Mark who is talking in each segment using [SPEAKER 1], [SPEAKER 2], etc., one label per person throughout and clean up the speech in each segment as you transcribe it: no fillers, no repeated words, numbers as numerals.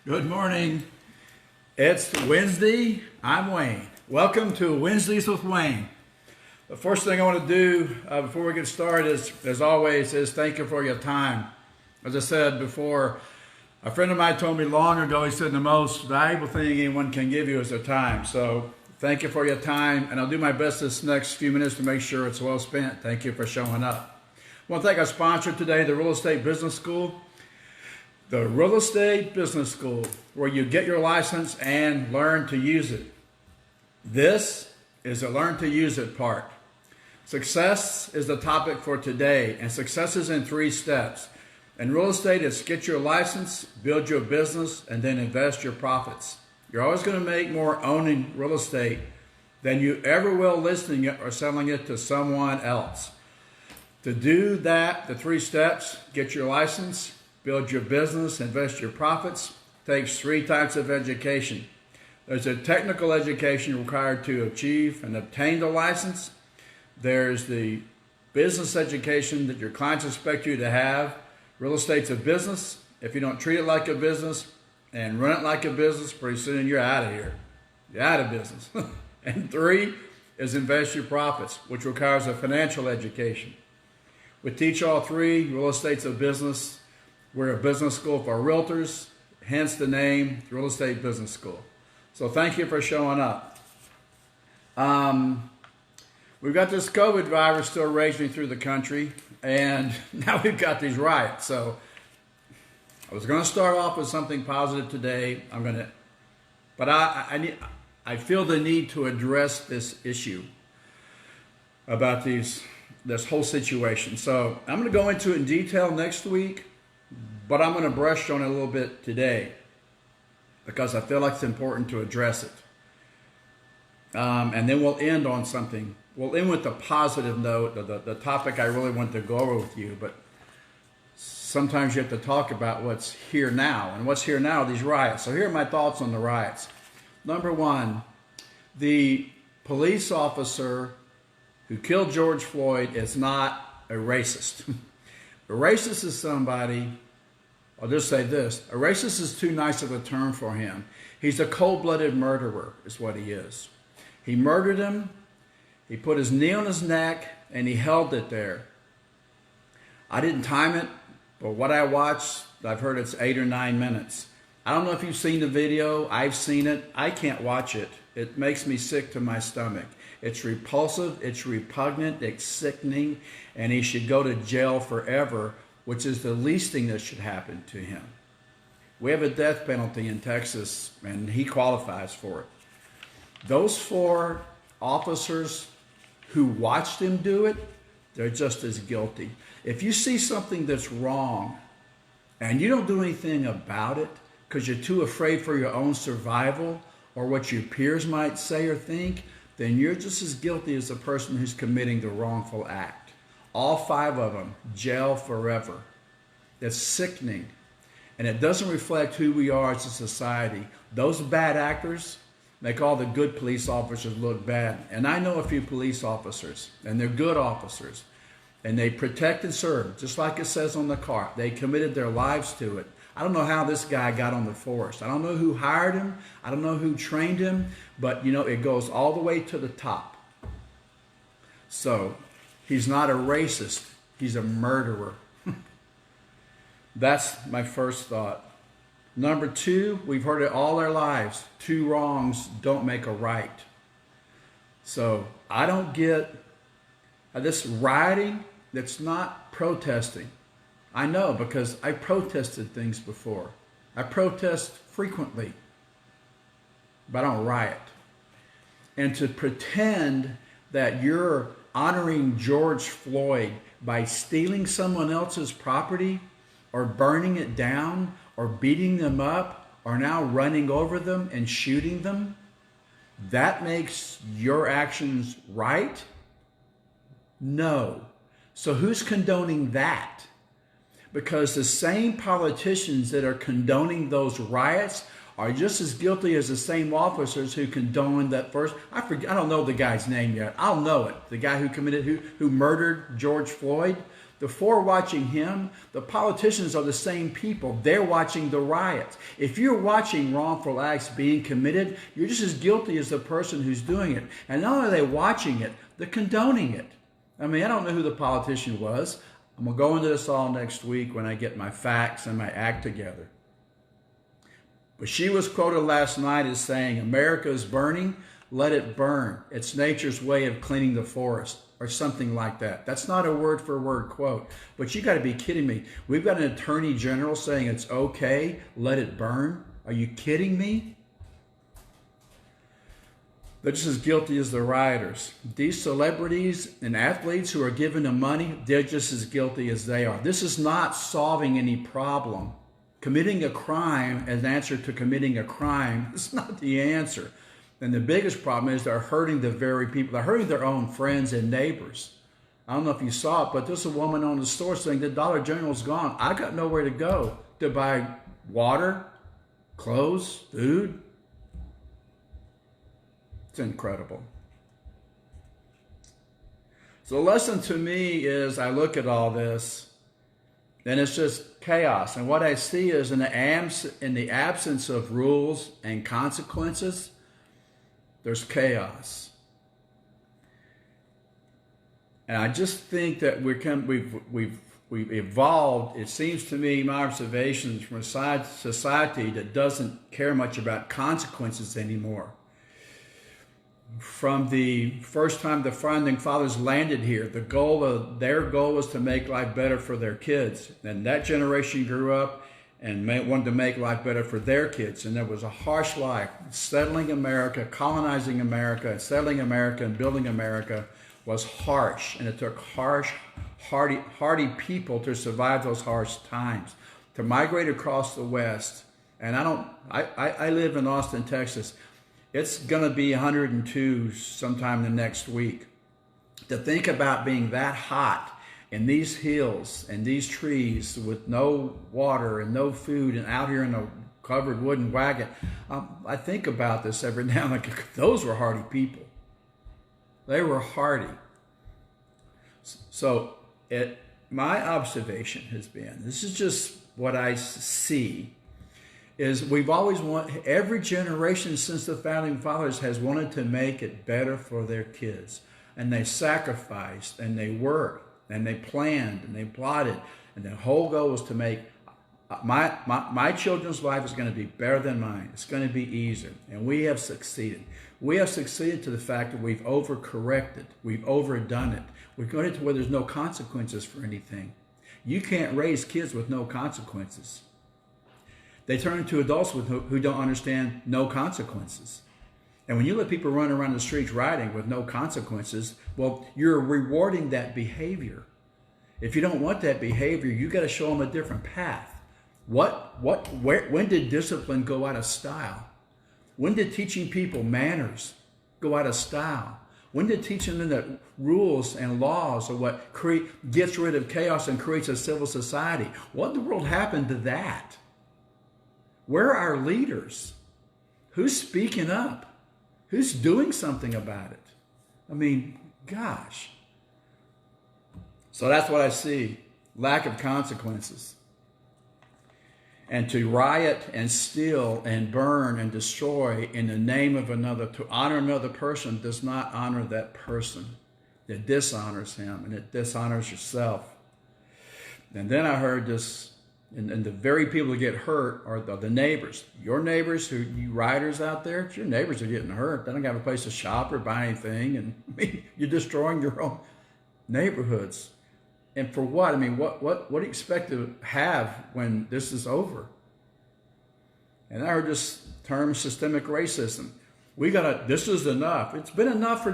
[SPEAKER 1] Good morning. It's Wednesday. I'm Wayne. Welcome to Wednesdays with Wayne. The first thing I want to do before we get started is, as always, is thank you for your time. As I said before, a friend of mine told me long ago, he said the most valuable thing anyone can give you is their time. So thank you for your time, and I'll do my best this next few minutes to make sure it's well spent. Thank you for showing up. I want to thank our sponsor today, the Real Estate Business School. The Real Estate Business School, where you get your license and learn to use it. This is the learn to use it part. Success is the topic for today, and success is in 3 steps. In real estate, it's get your license, build your business, and then invest your profits. You're always going to make more owning real estate than you ever will listing it or selling it to someone else. To do that, the 3 steps, get your license, build your business, invest your profits, takes 3 types of education. There's a technical education required to achieve and obtain the license. There's the business education that your clients expect you to have. Real estate's a business. If you don't treat it like a business and run it like a business, pretty soon you're out of here. You're out of business. And 3 is invest your profits, which requires a financial education. We teach all 3. Real estate's a business. We're a business school for realtors, hence the name, Real Estate Business School. So thank you for showing up. We've got this COVID virus still raging through the country, and now we've got these riots. So I was going to start off with something positive today. But I feel the need to address this issue about this whole situation. So I'm going to go into it in detail next week. But I'm going to brush on it a little bit today because I feel like it's important to address it. And then we'll end on something. We'll end with a positive note, the topic I really want to go over with you. But sometimes you have to talk about what's here now. And what's here now are these riots. So here are my thoughts on the riots. Number 1, the police officer who killed George Floyd is not a racist. A racist is somebody... I'll just say this. A racist is too nice of a term for him. He's a cold-blooded murderer is what he is. He murdered him. He put his knee on his neck, and he held it there. I didn't time it, but what I watched, I've heard it's 8 or 9 minutes. I don't know if you've seen the video. I've seen it. I can't watch it. It makes me sick to my stomach. It's repulsive. It's repugnant. It's sickening, and he should go to jail forever, which is the least thing that should happen to him. We have a death penalty in Texas, and he qualifies for it. Those 4 officers who watched him do it, they're just as guilty. If you see something that's wrong, and you don't do anything about it because you're too afraid for your own survival or what your peers might say or think, then you're just as guilty as the person who's committing the wrongful act. All 5 of them, jail forever. That's sickening. And it doesn't reflect who we are as a society. Those bad actors make all the good police officers look bad. And I know a few police officers, and they're good officers. And they protect and serve, just like it says on the car. They committed their lives to it. I don't know how this guy got on the force. I don't know who hired him. I don't know who trained him. But, it goes all the way to the top. So... he's not a racist. He's a murderer. That's my first thought. Number 2, we've heard it all our lives. 2 wrongs don't make a right. So I don't get this rioting that's not protesting. I know because I protested things before. I protest frequently, but I don't riot. And to pretend that you're honoring George Floyd by stealing someone else's property or burning it down or beating them up or now running over them and shooting them, that makes your actions right? No. So who's condoning that? Because the same politicians that are condoning those riots are just as guilty as the same officers who condoned that first. I don't know the guy's name yet. I'll know it. The guy who murdered George Floyd. The four watching him, the politicians are the same people. They're watching the riots. If you're watching wrongful acts being committed, you're just as guilty as the person who's doing it. And not only are they watching it, they're condoning it. I mean, I don't know who the politician was. I'm going to go into this all next week when I get my facts and my act together. But she was quoted last night as saying, America is burning, let it burn. It's nature's way of cleaning the forest, or something like that. That's not a word-for-word quote. But you got to be kidding me. We've got an attorney general saying it's okay, let it burn. Are you kidding me? They're just as guilty as the rioters. These celebrities and athletes who are giving them money, they're just as guilty as they are. This is not solving any problem. Committing a crime as an answer to committing a crime is not the answer. And the biggest problem is they're hurting the very people. They're hurting their own friends and neighbors. I don't know if you saw it, but there's a woman on the store saying the Dollar General's gone. I got nowhere to go to buy water, clothes, food. It's incredible. So the lesson to me is I look at all this and it's just chaos. And what I see is in the absence of rules and consequences, there's chaos. And I just think that we've evolved, it seems to me, my observations, from a society that doesn't care much about consequences anymore. From the first time the founding fathers landed here, their goal was to make life better for their kids. And that generation grew up and wanted to make life better for their kids. And there was a harsh life. Settling America, colonizing America, and settling America and building America was harsh. And it took hardy people to survive those harsh times. To migrate across the West, and I live in Austin, Texas. It's going to be 102 sometime the next week. To think about being that hot in these hills and these trees with no water and no food and out here in a covered wooden wagon, I think about this every now and then. Those were hardy people. They were hardy. So my observation has been, this is just what I see, is we've always every generation since the founding fathers has wanted to make it better for their kids. And they sacrificed and they worked and they planned and they plotted. And the whole goal was to make my children's life is going to be better than mine. It's going to be easier. And we have succeeded. We have succeeded to the fact that we've overcorrected. We've overdone it. We've got it to where there's no consequences for anything. You can't raise kids with no consequences. They turn into adults who don't understand no consequences. And when you let people run around the streets rioting with no consequences, well, you're rewarding that behavior. If you don't want that behavior, you got to show them a different path. When did discipline go out of style? When did teaching people manners go out of style? When did teaching them that rules and laws are what gets rid of chaos and creates a civil society? What in the world happened to that? Where are our leaders? Who's speaking up? Who's doing something about it? I mean, gosh. So that's what I see. Lack of consequences. And to riot and steal and burn and destroy in the name of another, to honor another person, does not honor that person. It dishonors him and it dishonors yourself. And then I heard this, and the very people who get hurt are the neighbors. Your neighbors, you rioters out there, your neighbors are getting hurt. They don't have a place to shop or buy anything. And I mean, you're destroying your own neighborhoods. And for what? I mean, what do you expect to have when this is over? And I heard this term, systemic racism. This is enough. It's been enough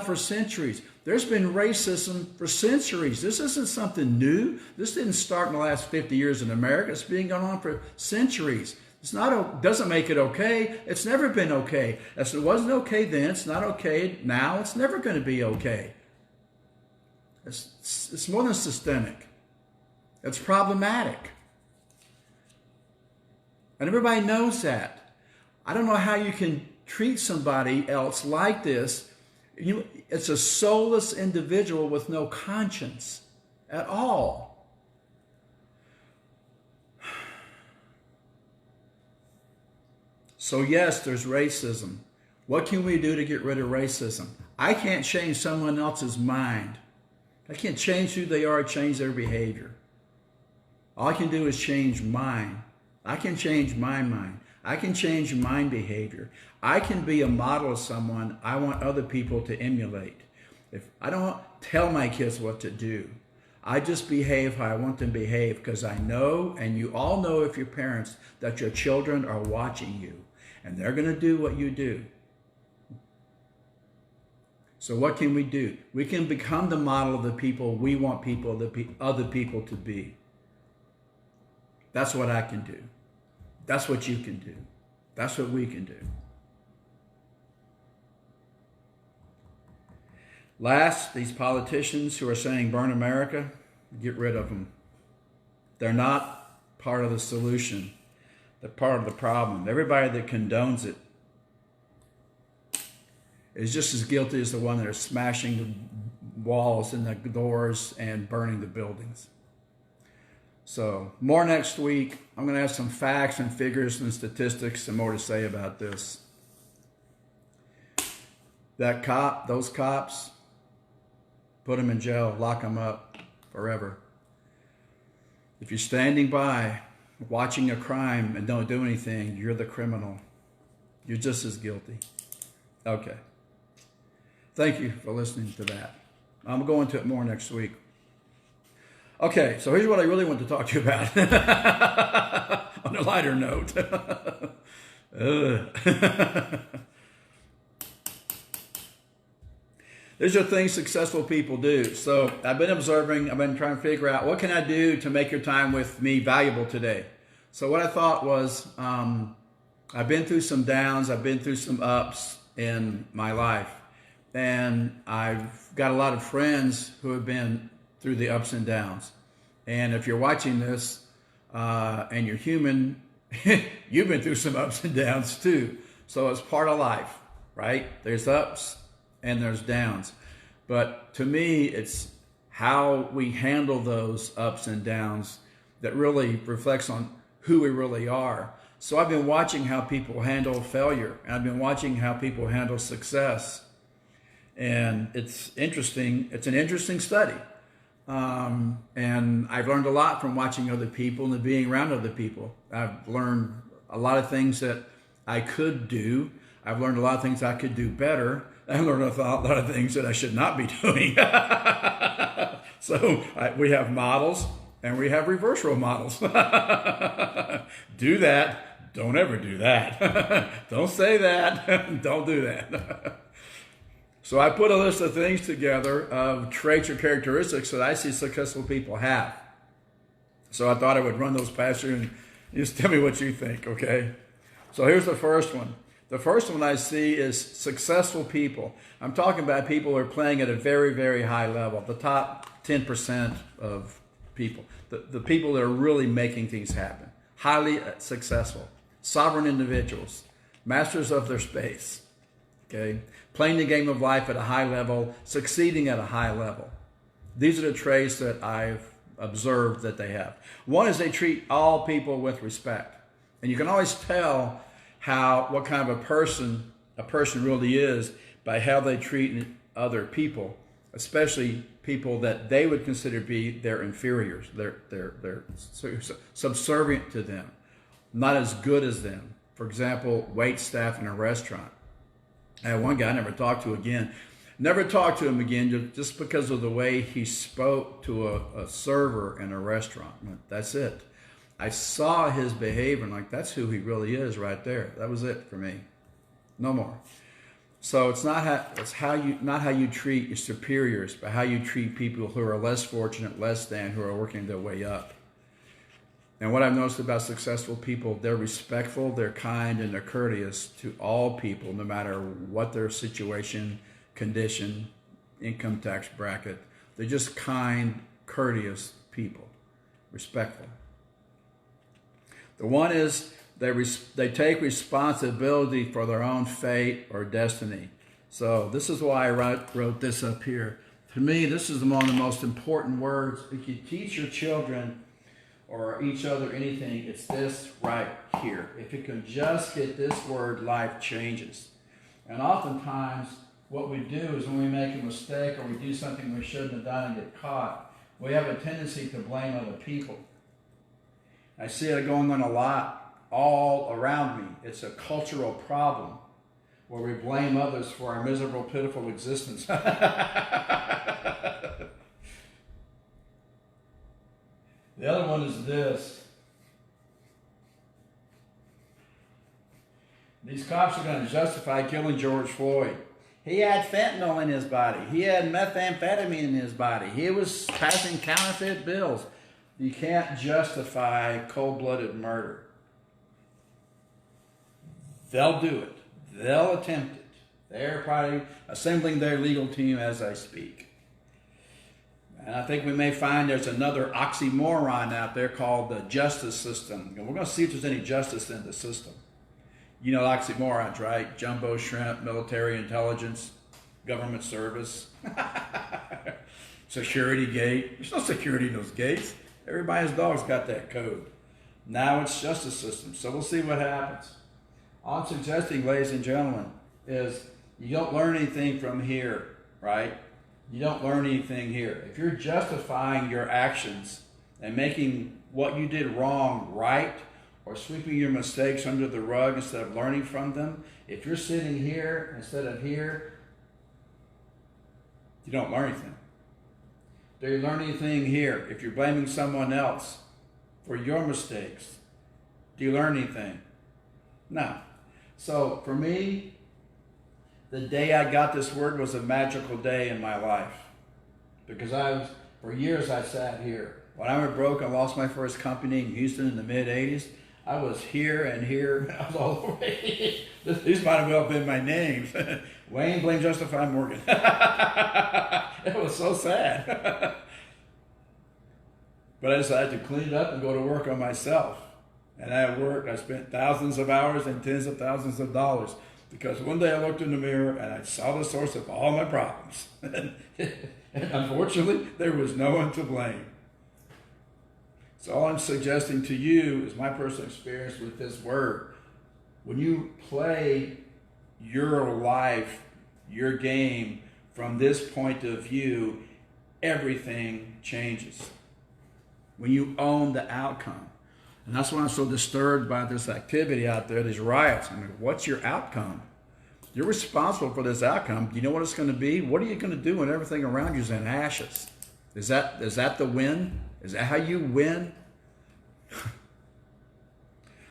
[SPEAKER 1] for centuries. There's been racism for centuries. This isn't something new. This didn't start in the last 50 years in America. It's been going on for centuries. Doesn't make it okay. It's never been okay. It wasn't okay then. It's not okay now. It's never going to be okay. It's more than systemic. It's problematic. And everybody knows that. I don't know how you can treat somebody else like this. It's a soulless individual with no conscience. at all. So yes, there's racism. What can we do to get rid of racism? I can't change someone else's mind. I can't change who they are, change their behavior. All I can do is change mine. I can change my mind. I can change my behavior. I can be a model of someone I want other people to emulate. If I don't tell my kids what to do, I just behave how I want them to behave, because I know, and you all know if you're parents, that your children are watching you and they're going to do what you do. So what can we do? We can become the model of the people we want other people to be. That's what I can do. That's what you can do. That's what we can do. Last, these politicians who are saying burn America, get rid of them. They're not part of the solution. They're part of the problem. Everybody that condones it is just as guilty as the one that are smashing the walls and the doors and burning the buildings. So more next week. I'm going to have some facts and figures and statistics and more to say about this. Those cops, put them in jail, lock them up forever. If you're standing by watching a crime and don't do anything, you're the criminal. You're just as guilty. Okay. Thank you for listening to that. I'm going to go into it more next week. Okay, so here's what I really want to talk to you about on a lighter note. These are things successful people do. So I've been observing, I've been trying to figure out what can I do to make your time with me valuable today. So what I thought was, I've been through some downs, I've been through some ups in my life. And I've got a lot of friends who have been through the ups and downs. And if you're watching this and you're human, you've been through some ups and downs too. So it's part of life, right? There's ups and there's downs. But to me, it's how we handle those ups and downs that really reflects on who we really are. So I've been watching how people handle failure, and I've been watching how people handle success. And it's interesting. It's an interesting study. And I've learned a lot from watching other people and being around other people. I've learned a lot of things that I could do. I've learned a lot of things I could do better. I've learned a lot of things that I should not be doing. So we have models and we have reverse role models. Do that. Don't ever do that. Don't say that. Don't do that. So I put a list of things together of traits or characteristics that I see successful people have. So I thought I would run those past you and just tell me what you think, okay? So here's the first one. The first one I see is successful people. I'm talking about people who are playing at a very, very high level, the top 10% of people, the people that are really making things happen, highly successful, sovereign individuals, masters of their space, okay? Playing the game of life at a high level, succeeding at a high level. These are the traits that I've observed that they have. One is they treat all people with respect. And you can always tell what kind of a person really is by how they treat other people, especially people that they would consider to be their inferiors. They're subservient to them, not as good as them. For example, wait staff in a restaurant. I had one guy I never talked to him again just because of the way he spoke to a server in a restaurant. That's it. I saw his behavior and like, that's who he really is right there. That was it for me. No more. So it's not how you treat your superiors, but how you treat people who are less fortunate, less than, who are working their way up. And what I've noticed about successful people, they're respectful, they're kind, and they're courteous to all people, no matter what their situation, condition, income tax bracket. They're just kind, courteous people, respectful. The one is they take responsibility for their own fate or destiny. So this is why I wrote this up here. To me, this is one of the most important words. If you teach your children or each other anything, it's this right here. If you can just get this word, life changes. And oftentimes, what we do is when we make a mistake or we do something we shouldn't have done and get caught, we have a tendency to blame other people. I see it going on a lot all around me. It's a cultural problem where we blame others for our miserable, pitiful existence. The other one is this. These cops are going to justify killing George Floyd. He had fentanyl in his body. He had methamphetamine in his body. He was passing counterfeit bills. You can't justify cold-blooded murder. They'll do it. They'll attempt it. They're probably assembling their legal team as I speak. And I think we may find there's another oxymoron out there called the justice system. And we're going to see if there's any justice in the system. You know oxymorons, right? Jumbo shrimp, military intelligence, government service, security gate. There's no security in those gates. Everybody's dog's got that code. Now it's justice system. So we'll see what happens. All I'm suggesting, ladies and gentlemen, is you don't learn anything from here, right? You don't learn anything here. If you're justifying your actions and making what you did wrong right, or sweeping your mistakes under the rug instead of learning from them, if you're sitting here instead of here, you don't learn anything. Do you learn anything here? If you're blaming someone else for your mistakes, do you learn anything? No. So for me, the day I got this word was a magical day in my life. Because for years I sat here. When I went broke and lost my first company in Houston in the mid-'80s, I was here and here. I was all over. These might have well been my names. Wayne, Blame, Justify, Morgan. It was so sad. But I decided to clean it up and go to work on myself. And I worked. I spent thousands of hours and tens of thousands of dollars. Because one day I looked in the mirror and I saw the source of all my problems. And unfortunately, there was no one to blame. So all I'm suggesting to you is my personal experience with this word. When you play your life, your game from this point of view, everything changes. When you own the outcome. And that's why I'm so disturbed by this activity out there, these riots. I mean, what's your outcome? You're responsible for this outcome. Do you know what it's going to be? What are you going to do when everything around you is in ashes? Is that the win? Is that how you win?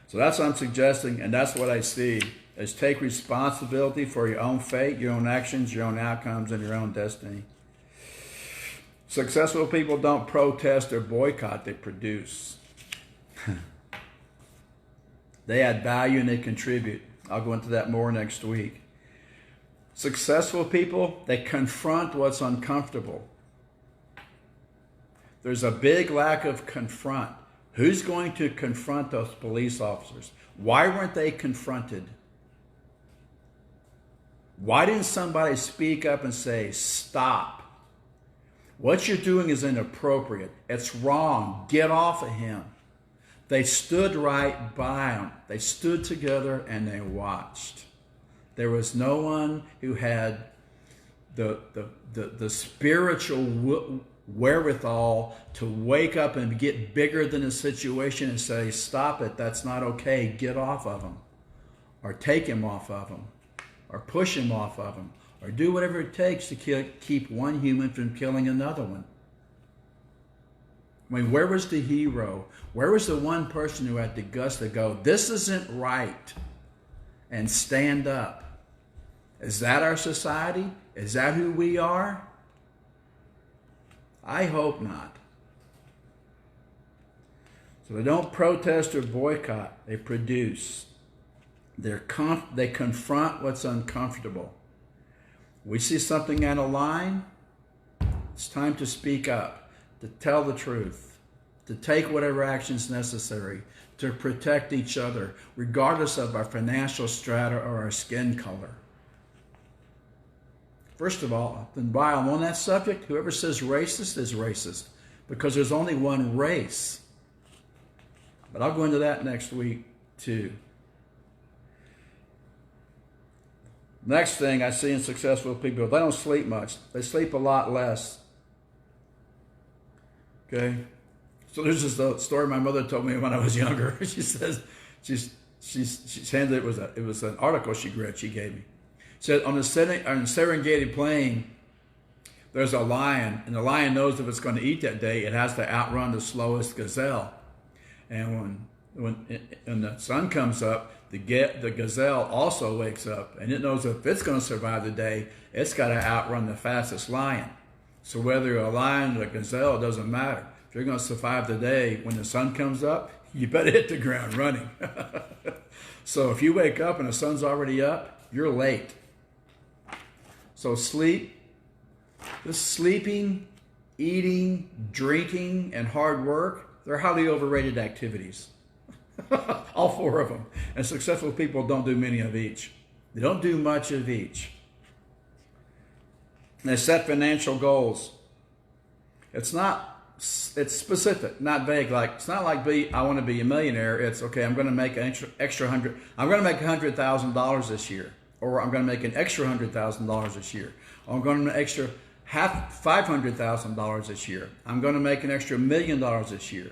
[SPEAKER 1] So that's what I'm suggesting, and that's what I see, is take responsibility for your own fate, your own actions, your own outcomes, and your own destiny. Successful people don't protest or boycott, they produce. They add value and they contribute. I'll go into that more next week. Successful people, they confront what's uncomfortable. There's a big lack of confront. Who's going to confront those police officers? Why weren't they confronted? Why didn't somebody speak up and say, stop? What you're doing is inappropriate. It's wrong. Get off of him. They stood right by him. They stood together and they watched. There was no one who had the spiritual wherewithal to wake up and get bigger than the situation and say, stop it, that's not okay, get off of him. Or take him off of him. Or push him off of him. Or do whatever it takes to keep one human from killing another one. I mean, where was the hero? Where was the one person who had the guts to go, this isn't right, and stand up? Is that our society? Is that who we are? I hope not. So they don't protest or boycott. They produce. They confront what's uncomfortable. We see something out of line, it's time to speak up, to tell the truth, to take whatever actions necessary to protect each other, regardless of our financial strata or our skin color. First of all, then while I'm on that subject, whoever says racist is racist, because there's only one race. But I'll go into that next week too. Next thing I see in successful people, they don't sleep much. They sleep a lot less. Okay? So there's this story my mother told me when I was younger. She says, she's handed, it was an article she read, she gave me. She said, on the Serengeti plain, there's a lion, and the lion knows if it's going to eat that day, it has to outrun the slowest gazelle. And when the sun comes up, the gazelle also wakes up, and it knows if it's going to survive the day, it's got to outrun the fastest lion. So whether you're a lion or a gazelle, it doesn't matter. If you're going to survive the day, when the sun comes up, you better hit the ground running. So if you wake up and the sun's already up, you're late. So this sleeping, eating, drinking, and hard work, they're highly overrated activities. All four of them. And successful people don't do many of each. They don't do much of each. And they set financial goals. It's specific, not vague. Like, it's not like I want to be a millionaire. It's okay, I'm going to make an extra $100,000. I'm going to make $100,000 this year. Or I'm going to make an extra $100,000 this year. Or I'm going to make extra $500,000 this year. I'm going to make an extra $1 million this year.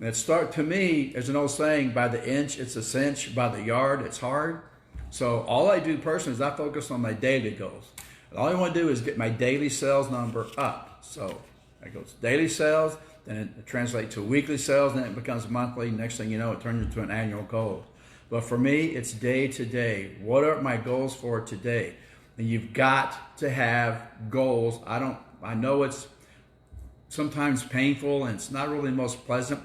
[SPEAKER 1] And to me, there's an old saying, by the inch, it's a cinch, by the yard, it's hard. So all I do personally is I focus on my daily goals. And all I want to do is get my daily sales number up. So it goes daily sales, then it translates to weekly sales, then it becomes monthly. Next thing you know, it turns into an annual goal. But for me, it's day to day. What are my goals for today? And you've got to have goals. I know it's sometimes painful and it's not really the most pleasant,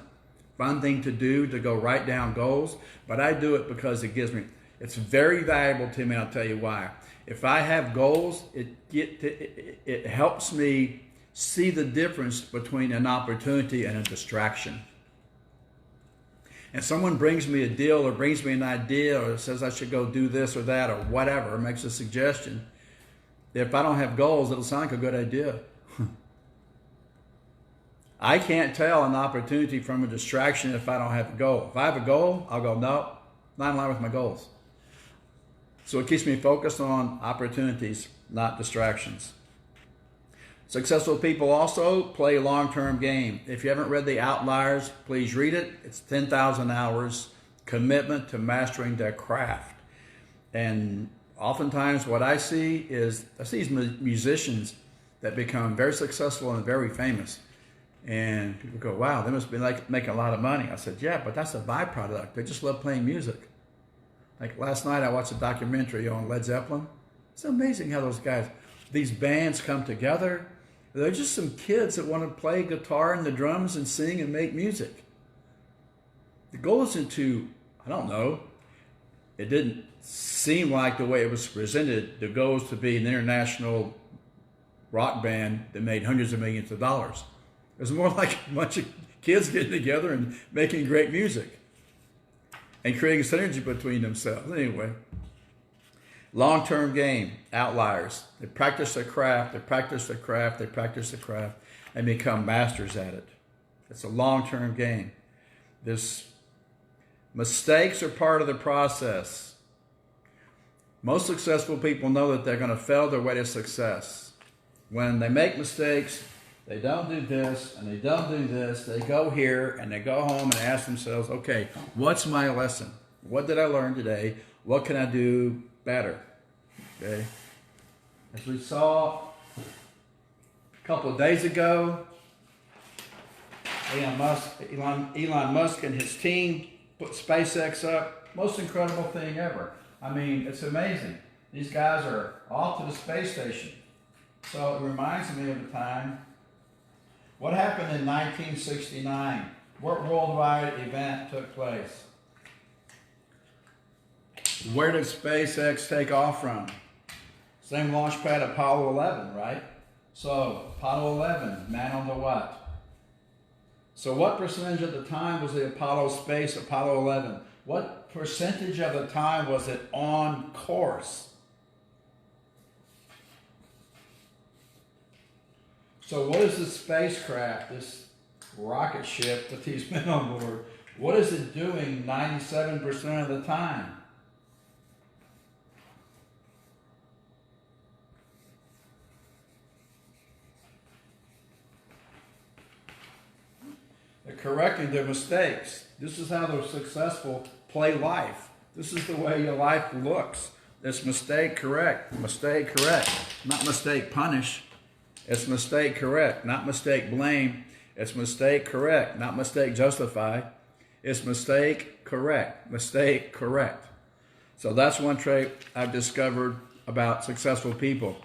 [SPEAKER 1] fun thing to do, to go write down goals, but I do it because it's very valuable to me, and I'll tell you why. If I have goals, it helps me see the difference between an opportunity and a distraction. And someone brings me a deal or brings me an idea or says I should go do this or that or whatever, or makes a suggestion. If I don't have goals, it'll sound like a good idea. I can't tell an opportunity from a distraction if I don't have a goal. If I have a goal, I'll go, no, not in line with my goals. So it keeps me focused on opportunities, not distractions. Successful people also play a long-term game. If you haven't read The Outliers, please read it. It's 10,000 hours commitment to mastering their craft. And oftentimes what I see is, I see these musicians that become very successful and very famous. And people go, wow, they must be making a lot of money. I said, yeah, but that's a byproduct. They just love playing music. Like last night I watched a documentary on Led Zeppelin. It's amazing how these bands come together. They're just some kids that want to play guitar and the drums and sing and make music. The goal isn't to, I don't know, it didn't seem like the way it was presented, the goal is to be an international rock band that made hundreds of millions of dollars. It was more like a bunch of kids getting together and making great music and creating synergy between themselves. Anyway, long-term game, outliers. They practice their craft, they practice their craft, they practice their craft, and become masters at it. It's a long-term game. Mistakes are part of the process. Most successful people know that they're going to fail their way to success. When they make mistakes, they don't do this, and they don't do this. They go here, and they go home and ask themselves, okay, what's my lesson? What did I learn today? What can I do better? Okay. As we saw a couple of days ago, Elon Musk and his team put SpaceX up. Most incredible thing ever. I mean, it's amazing. These guys are off to the space station. So it reminds me of the time. What happened in 1969? What worldwide event took place? Where did SpaceX take off from? Same launch pad, Apollo 11, right? So Apollo 11, man on the what? So what percentage of the time was the Apollo 11? What percentage of the time was it on course? So what is this spacecraft, this rocket ship with these men on board, what is it doing 97% of the time? They're correcting their mistakes. This is how the successful play life. This is the way your life looks. It's mistake correct, mistake correct, not mistake punish. It's mistake correct, not mistake blame. It's mistake correct, not mistake justify. It's mistake correct, mistake correct. So that's one trait I've discovered about successful people.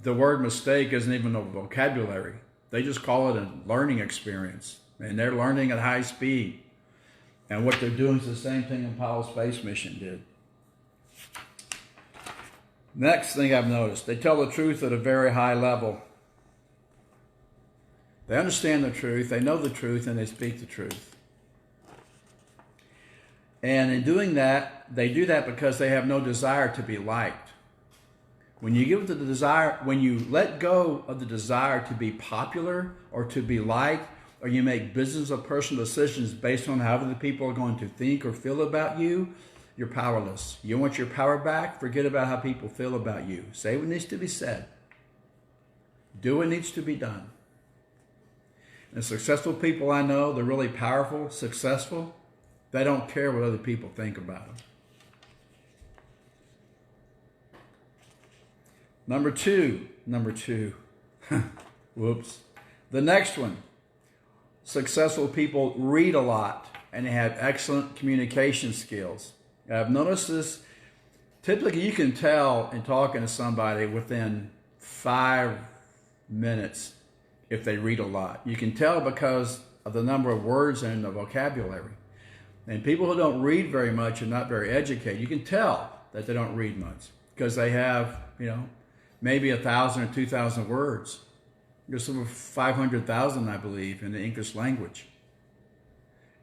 [SPEAKER 1] The word mistake isn't even a vocabulary. They just call it a learning experience. And they're learning at high speed. And what they're doing is the same thing Apollo space mission did. Next thing I've noticed, they tell the truth at a very high level. They understand the truth, they know the truth, and they speak the truth. And in doing that, they do that because they have no desire to be liked. When you give the desire, when you let go of the desire to be popular or to be liked, or you make business or personal decisions based on how other people are going to think or feel about you, you're powerless. You want your power back? Forget about how people feel about you. Say what needs to be said. Do what needs to be done. And successful people I know, they're really powerful, successful. They don't care what other people think about them. Number two. Whoops. The next one. Successful people read a lot and they have excellent communication skills. I've noticed this. Typically, you can tell in talking to somebody within 5 minutes if they read a lot. You can tell because of the number of words and the vocabulary. And people who don't read very much and not very educated, you can tell that they don't read much because they have, maybe 1,000 or 2,000 words. There's over 500,000, I believe, in the English language.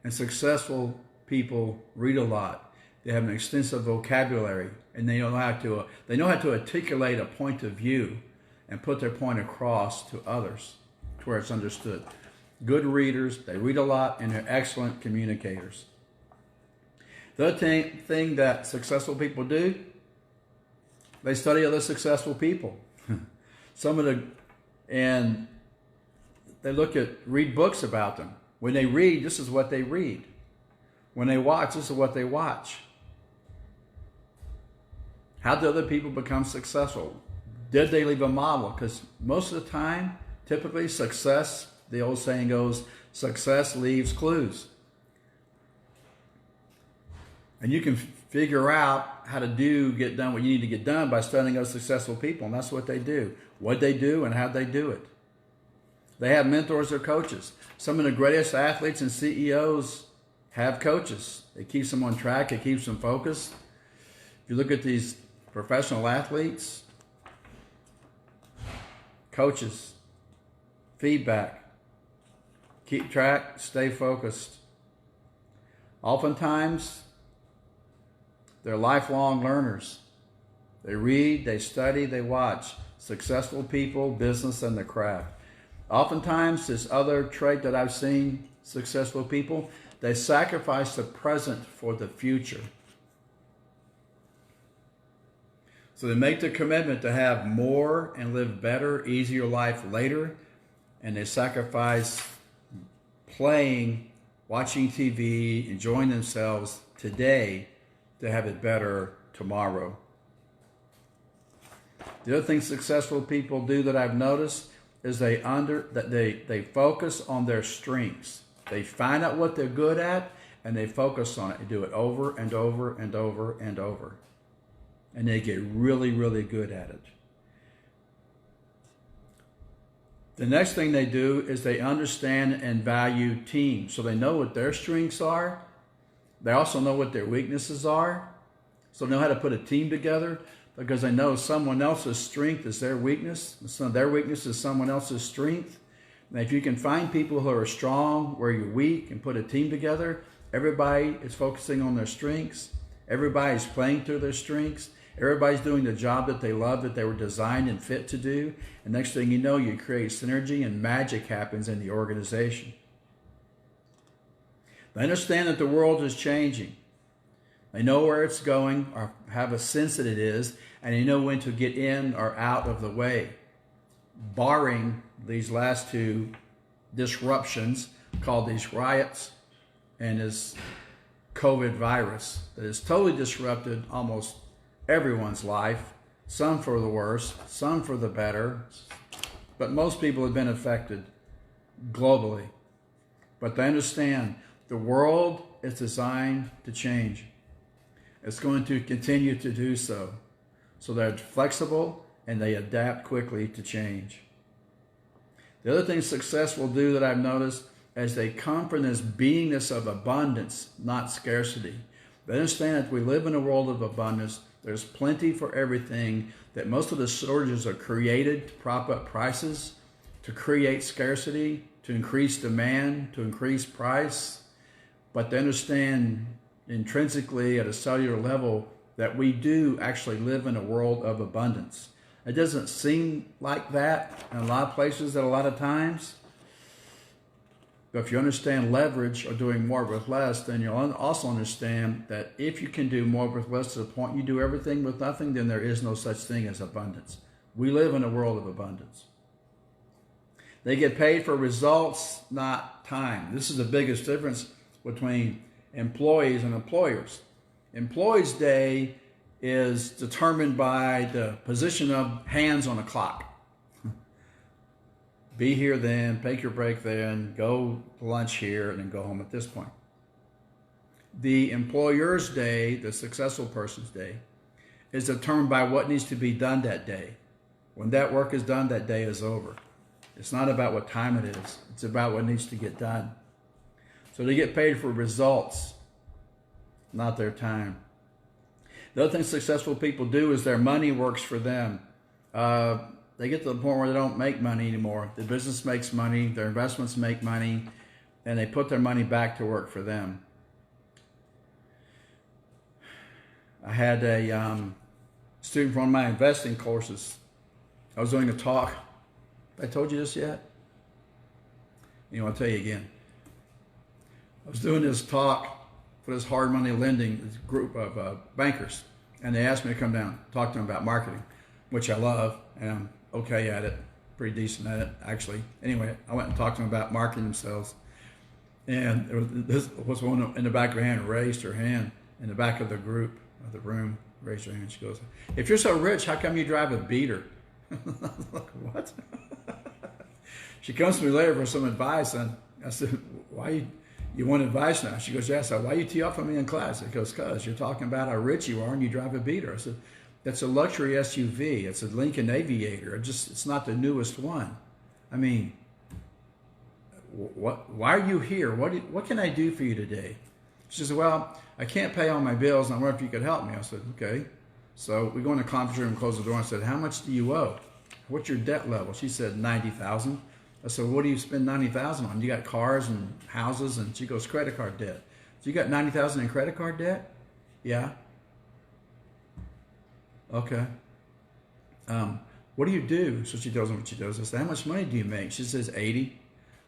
[SPEAKER 1] And successful people read a lot. They have an extensive vocabulary, and they know how to articulate a point of view and put their point across to others to where it's understood. Good readers, they read a lot, and they're excellent communicators. The other thing that successful people do, they study other successful people. And they read books about them. When they read, this is what they read. When they watch, this is what they watch. How do other people become successful? Did they leave a model? Because most of the time, typically success, the old saying goes, success leaves clues. And you can figure out how to get done what you need to get done by studying other successful people. And that's what they do. What they do and how they do it. They have mentors or coaches. Some of the greatest athletes and CEOs have coaches. It keeps them on track. It keeps them focused. If you look at these professional athletes, coaches, feedback, keep track, stay focused. Oftentimes, they're lifelong learners. They read, they study, they watch. Successful people, business, and the craft. Oftentimes, this other trait that I've seen, successful people, they sacrifice the present for the future. So they make the commitment to have more and live better, easier life later, and they sacrifice playing, watching TV, enjoying themselves today to have it better tomorrow. The other thing successful people do that I've noticed is they focus on their strengths. They find out what they're good at and they focus on it. They do it over and over and over and over. And they get really, really good at it. The next thing they do is they understand and value teams. So they know what their strengths are. They also know what their weaknesses are. So they know how to put a team together because they know someone else's strength is their weakness. Their weakness is someone else's strength. And if you can find people who are strong where you're weak and put a team together, everybody is focusing on their strengths. Everybody's playing to their strengths. Everybody's doing the job that they love, that they were designed and fit to do. And next thing you know, you create synergy and magic happens in the organization. They understand that the world is changing. They know where it's going or have a sense that it is, and they know when to get in or out of the way. Barring these last two disruptions called these riots and this COVID virus that has totally disrupted almost everyone's life, some for the worse, some for the better, but most people have been affected globally. But they understand the world is designed to change. It's going to continue to do so. So they're flexible and they adapt quickly to change. The other thing success will do that I've noticed as they come from this beingness of abundance, not scarcity. They understand that we live in a world of abundance. There's plenty for everything, that most of the shortages are created to prop up prices, to create scarcity, to increase demand, to increase price. But they understand intrinsically at a cellular level that we do actually live in a world of abundance. It doesn't seem like that in a lot of places at a lot of times. But if you understand leverage or doing more with less, then you'll also understand that if you can do more with less to the point you do everything with nothing, then there is no such thing as abundance. We live in a world of abundance. They get paid for results, not time. This is the biggest difference between employees and employers. Employees' day is determined by the position of hands on a clock. Be here then, take your break then, go to lunch here, and then go home at this point. The employer's day, the successful person's day, is determined by what needs to be done that day. When that work is done, that day is over. It's not about what time it is. It's about what needs to get done. So they get paid for results, not their time. The other thing successful people do is their money works for them. They get to the point where they don't make money anymore. The business makes money, their investments make money, and they put their money back to work for them. I had a student from one of my investing courses. I was doing a talk. Have I told you this yet? I'll tell you again. I was doing this talk for this hard money lending group of bankers, and they asked me to come down, talk to them about marketing, which I love, and I'm okay at it, pretty decent at it, actually. Anyway, I went and talked to them about marketing themselves, and this was one in the back of her hand raised her hand in the back of the group, of the room, raised her hand. She goes, "If you're so rich, how come you drive a beater?" I was like, "What?" She comes to me later for some advice, and I said, "Why you want advice now?" She goes, "Yes." I said, "Why you tee off on me in class?" He goes, "Cause you're talking about how rich you are and you drive a beater." I said, "That's a luxury SUV. It's a Lincoln Aviator. It's not the newest one. I mean, why are you here? What can I do for you today?" She says, "Well, I can't pay all my bills, and I wonder if you could help me." I said, "Okay." So we go in the conference room, close the door, and I said, "How much do you owe? What's your debt level?" She said, $90,000. I said, "What do you spend $90,000 on? You got cars and houses?" And she goes, "Credit card debt." "So you got $90,000 in credit card debt?" "Yeah." "Okay. What do you do?" So she tells me what she does. I said, "How much money do you make?" She says, 80.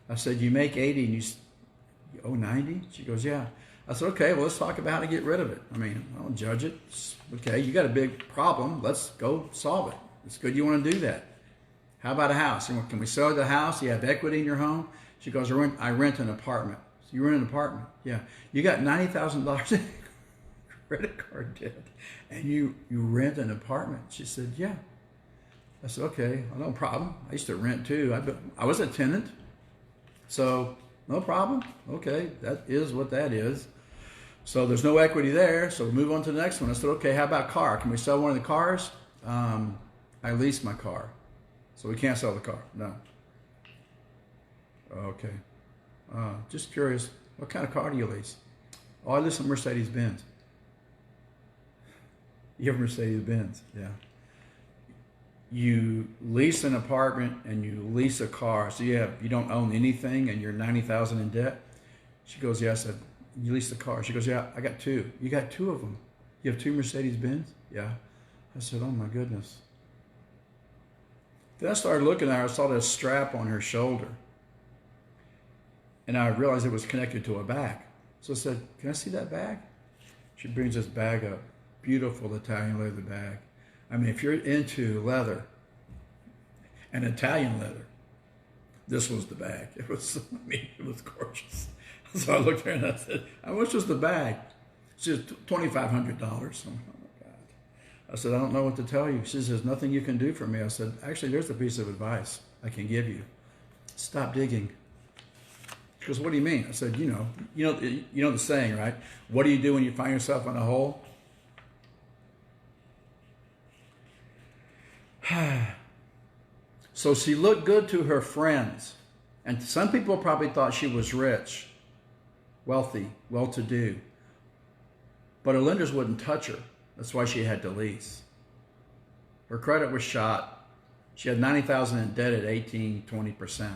[SPEAKER 1] I said, "You make 80 and you owe 90? She goes, "Yeah." I said, "Okay, well, let's talk about how to get rid of it. I mean, I don't judge it. Okay, you got a big problem. Let's go solve it. It's good you want to do that. How about a house? Can we sell the house? You have equity in your home?" She goes, I rent an apartment." "So you rent an apartment?" "Yeah." "You got $90,000 in credit card debt and you rent an apartment?" She said, "Yeah." I said, "Okay, well, no problem. I used to rent too. I was a tenant. So no problem. Okay, that is what that is. So there's no equity there. So we move on to the next one." I said, "Okay, how about car? Can we sell one of the cars?" "I lease my car. So we can't sell the car." "No." "Okay. Just curious, what kind of car do you lease?" "Oh, I lease a Mercedes-Benz." "You have a Mercedes-Benz?" "Yeah." "You lease an apartment and you lease a car, so you don't own anything and you're $90,000 in debt?" She goes, "Yeah." I said, "You lease the car?" She goes, "Yeah, I got two." "You got two of them? You have two Mercedes-Benz?" "Yeah." I said, oh my goodness. Then I started looking at her. I saw this strap on her shoulder. And I realized it was connected to a bag. So I said, can I see that bag? She brings this bag up. Beautiful Italian leather bag. I mean, if you're into leather and Italian leather, this was the bag. It was, I mean, it was gorgeous. So I looked at her and I said, how much was the bag? She said, $2,500. Oh my God. I said, I don't know what to tell you. She says, there's nothing you can do for me. I said, actually, there's a piece of advice I can give you. Stop digging. She goes, what do you mean? I said, you know the saying, right? What do you do when you find yourself in a hole? So she looked good to her friends. And some people probably thought she was rich, wealthy, well-to-do. But her lenders wouldn't touch her. That's why she had to lease. Her credit was shot. She had $90,000 in debt at 18-20%.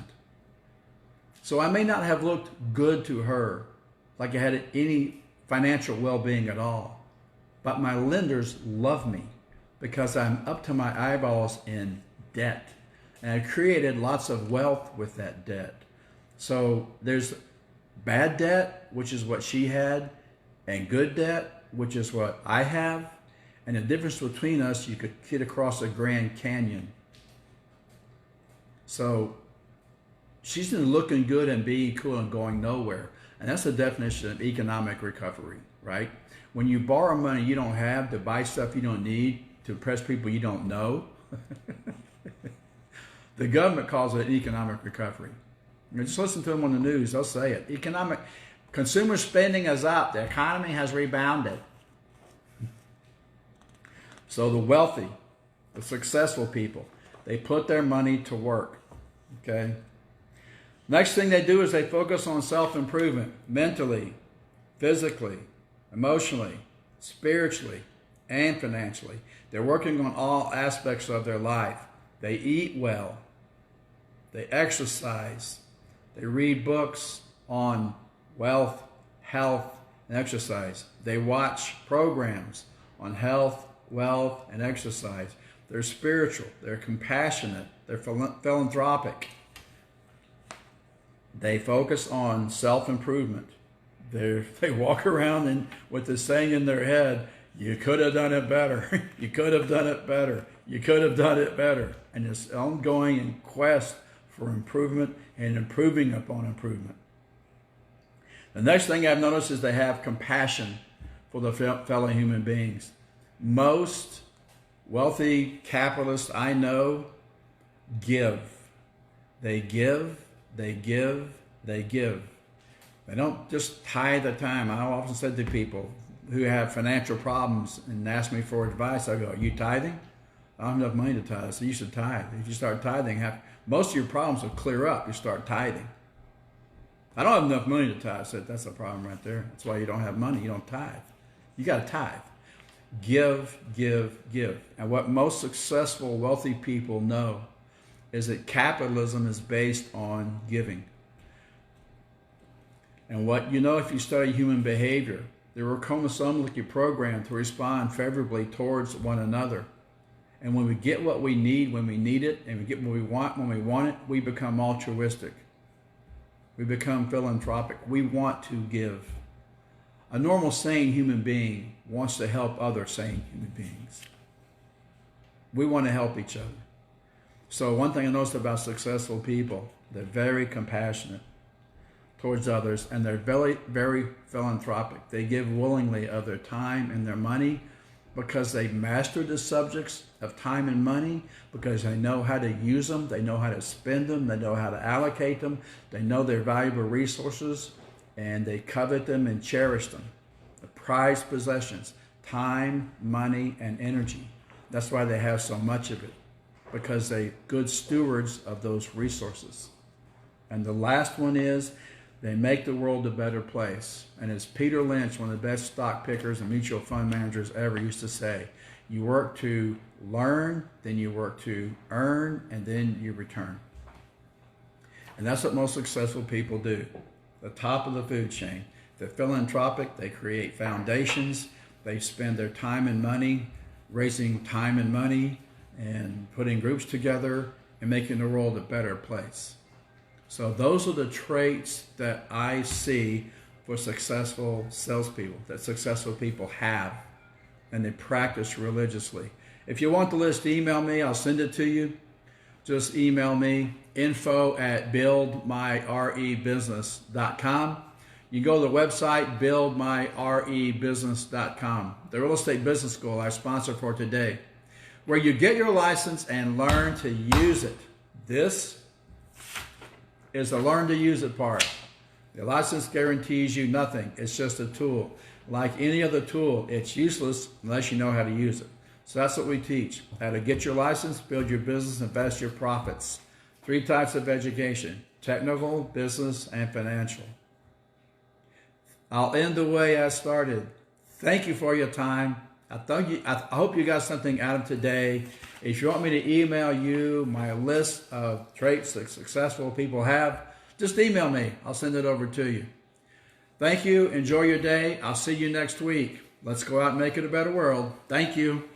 [SPEAKER 1] So I may not have looked good to her, like I had any financial well-being at all. But my lenders love me because I'm up to my eyeballs in debt. And I created lots of wealth with that debt. So there's bad debt, which is what she had, and good debt, which is what I have. And the difference between us, you could get across the Grand Canyon. So she's been looking good and being cool and going nowhere. And that's the definition of economic recovery, right? When you borrow money you don't have to buy stuff you don't need, to impress people you don't know, the government calls it economic recovery. Just listen to them on the news, they'll say it. Consumer spending is up, the economy has rebounded. So the wealthy, the successful people, they put their money to work, okay? Next thing they do is they focus on self-improvement, mentally, physically, emotionally, spiritually, and financially. They're working on all aspects of their life. They eat well. They exercise. They read books on wealth, health, and exercise. They watch programs on health, wealth, and exercise. They're spiritual. They're compassionate. They're philanthropic. They focus on self-improvement. They walk around with this saying in their head, you could have done it better. You could have done it better. You could have done it better. And this ongoing quest for improvement and improving upon improvement. The next thing I've noticed is they have compassion for the fellow human beings. Most wealthy capitalists I know give. They give, they give, they give. They don't just tithe the time. I often said to people who have financial problems and ask me for advice, I go, are you tithing? I don't have enough money to tithe, so you should tithe. If you start tithing, most of your problems will clear up. You start tithing. I don't have enough money to tithe. I said, that's a problem right there. That's why you don't have money. You don't tithe. You got to tithe. Give, give, give. And what most successful, wealthy people know is that capitalism is based on giving. And what you know if you study human behavior, they were chromosomically programmed to respond favorably towards one another. And when we get what we need when we need it, and we get what we want when we want it, we become altruistic. We become philanthropic. We want to give. A normal, sane human being wants to help other sane human beings. We want to help each other. So one thing I noticed about successful people, they're very compassionate towards others, and they're very, very philanthropic. They give willingly of their time and their money because they mastered the subjects of time and money, because they know how to use them, they know how to spend them, they know how to allocate them, they know their valuable resources, and they covet them and cherish them. The prized possessions, time, money, and energy. That's why they have so much of it, because they're good stewards of those resources. And the last one is, they make the world a better place. And as Peter Lynch, one of the best stock pickers and mutual fund managers ever, used to say, you work to learn, then you work to earn, and then you return. And that's what most successful people do. The top of the food chain. They're philanthropic, they create foundations, they spend their time and money raising time and money and putting groups together and making the world a better place. So those are the traits that I see for successful salespeople, that successful people have, and they practice religiously. If you want the list, email me. I'll send it to you. Just email me, info@buildmyrebusiness.com. You go to the website, buildmyrebusiness.com, the real estate business school I sponsor for today, where you get your license and learn to use it. This is the learn to use it part. The license guarantees you nothing. It's just a tool. Like any other tool, it's useless unless you know how to use it. So that's what we teach. How to get your license, build your business, invest your profits. 3 types of education: technical, business, and financial. I'll end the way I started. Thank you for your time. I hope you got something out of today. If you want me to email you my list of traits that successful people have, just email me. I'll send it over to you. Thank you. Enjoy your day. I'll see you next week. Let's go out and make it a better world. Thank you.